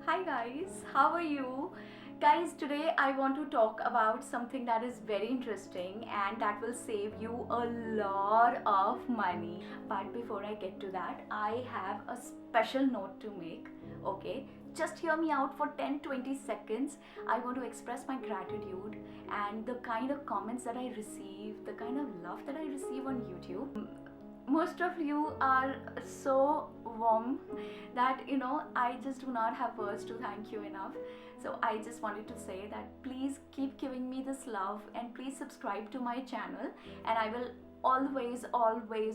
Hi guys, how are you? Guys, today I want to talk about something that is very interesting and that will save you a lot of money. But before I get to that, I have a special note to make. Okay, just hear me out for 10-20 seconds. I want to express my gratitude and the kind of comments that I receive, the kind of love that I receive on YouTube. Most of you are so warm that I just do not have words to thank you enough. So I just wanted to say that please keep giving me this love and please subscribe to my channel, and I will always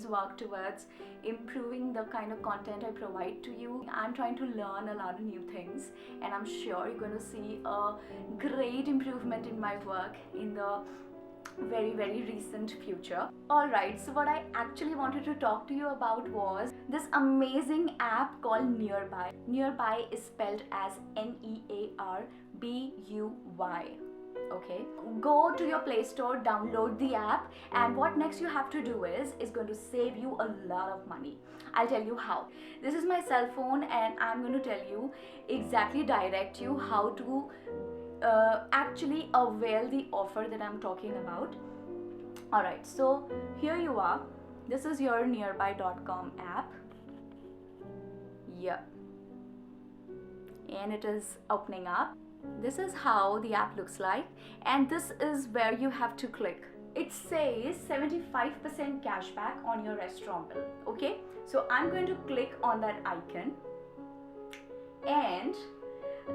work towards improving the kind of content I provide to you. I'm trying to learn a lot of new things, and I'm sure you're going to see a great improvement in my work in the very recent future. Alright, so what I actually wanted to talk to you about was this amazing app called Nearbuy. Nearbuy is spelled as Nearbuy. Okay, go to your Play Store, download the app, and what next you have to do is going to save you a lot of money. I'll tell you how. This is my cell phone and I'm going to tell you exactly, direct you how to actually avail the offer that I'm talking about. Alright, so here you are. This is your nearbuy.com app. Yeah, and it is opening up. This is how the app looks like, and this is where you have to click. It says 75% cashback on your restaurant bill. Okay, so I'm going to click on that icon, and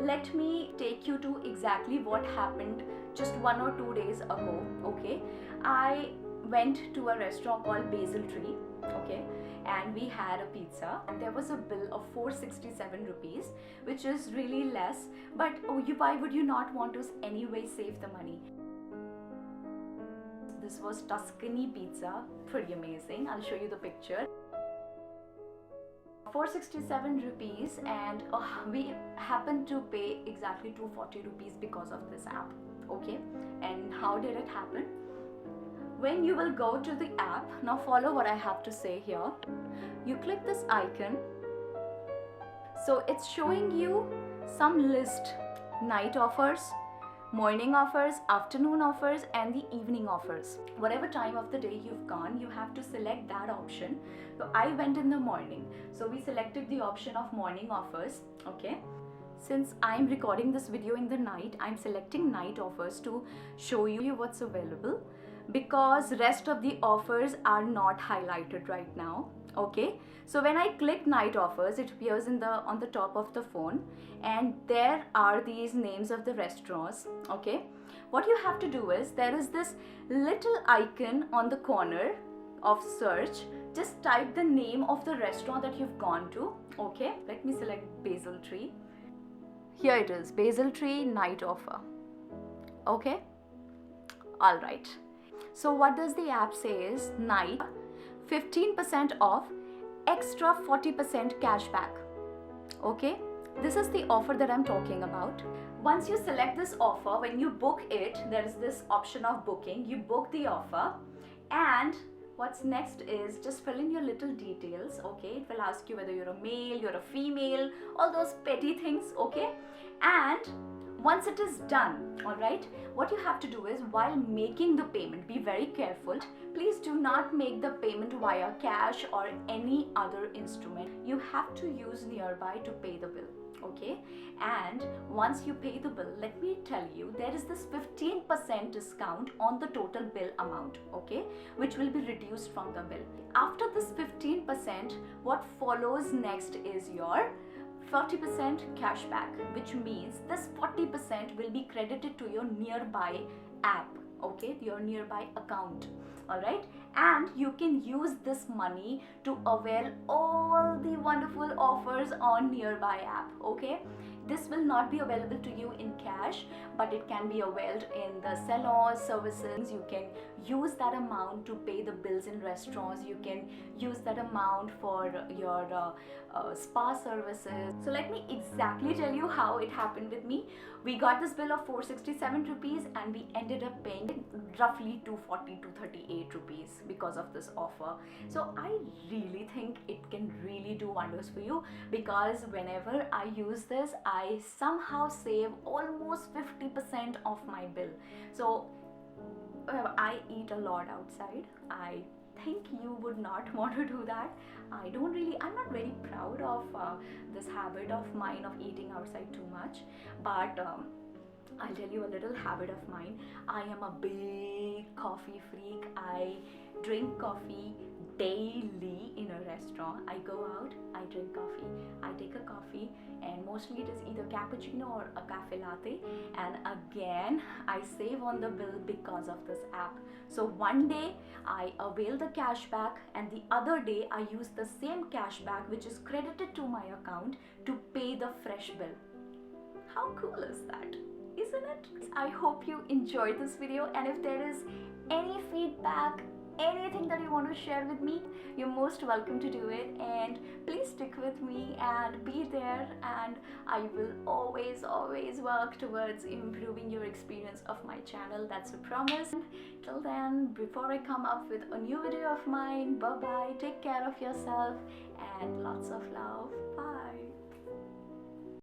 let me take you to exactly what happened just 1 or 2 days ago. Okay, I went to a restaurant called Basil Tree. Okay, and we had a pizza, and there was a bill of 467 rupees, which is really less, but why would you not want to anyway save the money? This was Tuscany pizza, pretty amazing. I'll show you the picture. 467 rupees, and we happened to pay exactly 240 rupees because of this app. Okay, and how did it happen? When you will go to the app, now follow what I have to say here. You click this icon, so it's showing you some list: night offers, morning offers, afternoon offers, and the evening offers. Whatever time of the day you've gone, you have to select that option. So I went in the morning, so we selected the option of morning offers. Okay, since I'm recording this video in the night, I'm selecting night offers to show you what's available, because rest of the offers are not highlighted right now. Okay, so when I click night offers, it appears on the top of the phone, and there are these names of the restaurants. Okay, what you have to do is, there is this little icon on the corner of search. Just type the name of the restaurant that you've gone to. Okay, let me select Basil Tree. Here it is, Basil Tree night offer. Okay, all right. So what does the app say is night, 15% off, extra 40% cashback. Okay, this is the offer that I'm talking about. Once you select this offer, when you book it, there is this option of booking. You book the offer, and what's next is just fill in your little details. Okay, it will ask you whether you're a male, you're a female, all those petty things. Okay, and once it is done, all right, what you have to do is, while making the payment, be very careful. Please do not make the payment via cash or any other instrument. You have to use Nearbuy to pay the bill. Okay, and once you pay the bill, let me tell you, there is this 15% discount on the total bill amount. Okay, which will be reduced from the bill. After this 15%, what follows next is your 40% cashback, which means this 40% will be credited to your Nearbuy app. Okay, your Nearbuy account. All right, and you can use this money to avail all the wonderful offers on Nearbuy app. Okay, this will not be available to you in cash, but it can be availed in the salon services. You can use that amount to pay the bills in restaurants. You can use that amount for your spa services. So let me exactly tell you how it happened with me. We got this bill of 467 rupees, and we ended up paying roughly 240 to 38 rupees because of this offer. So I really think it can really do wonders for you, because whenever I use this, I somehow save almost 50% of my bill. So I eat a lot outside. I think you would not want to do that. I'm not very proud of this habit of mine of eating outside too much, but I'll tell you a little habit of mine. I am a big coffee freak. I drink coffee daily in a restaurant. I go out, I drink coffee, I take a coffee, and mostly it is either cappuccino or a cafe latte. And again, I save on the bill because of this app. So one day I avail the cashback, and the other day I use the same cashback which is credited to my account to pay the fresh bill. How cool is that? Isn't it? I hope you enjoyed this video, and if there is any feedback, anything that you want to share with me, you're most welcome to do it. And please stick with me and be there, and I will always work towards improving your experience of my channel. That's a promise. Till then, before I come up with a new video of mine, bye bye, take care of yourself, and lots of love. Bye.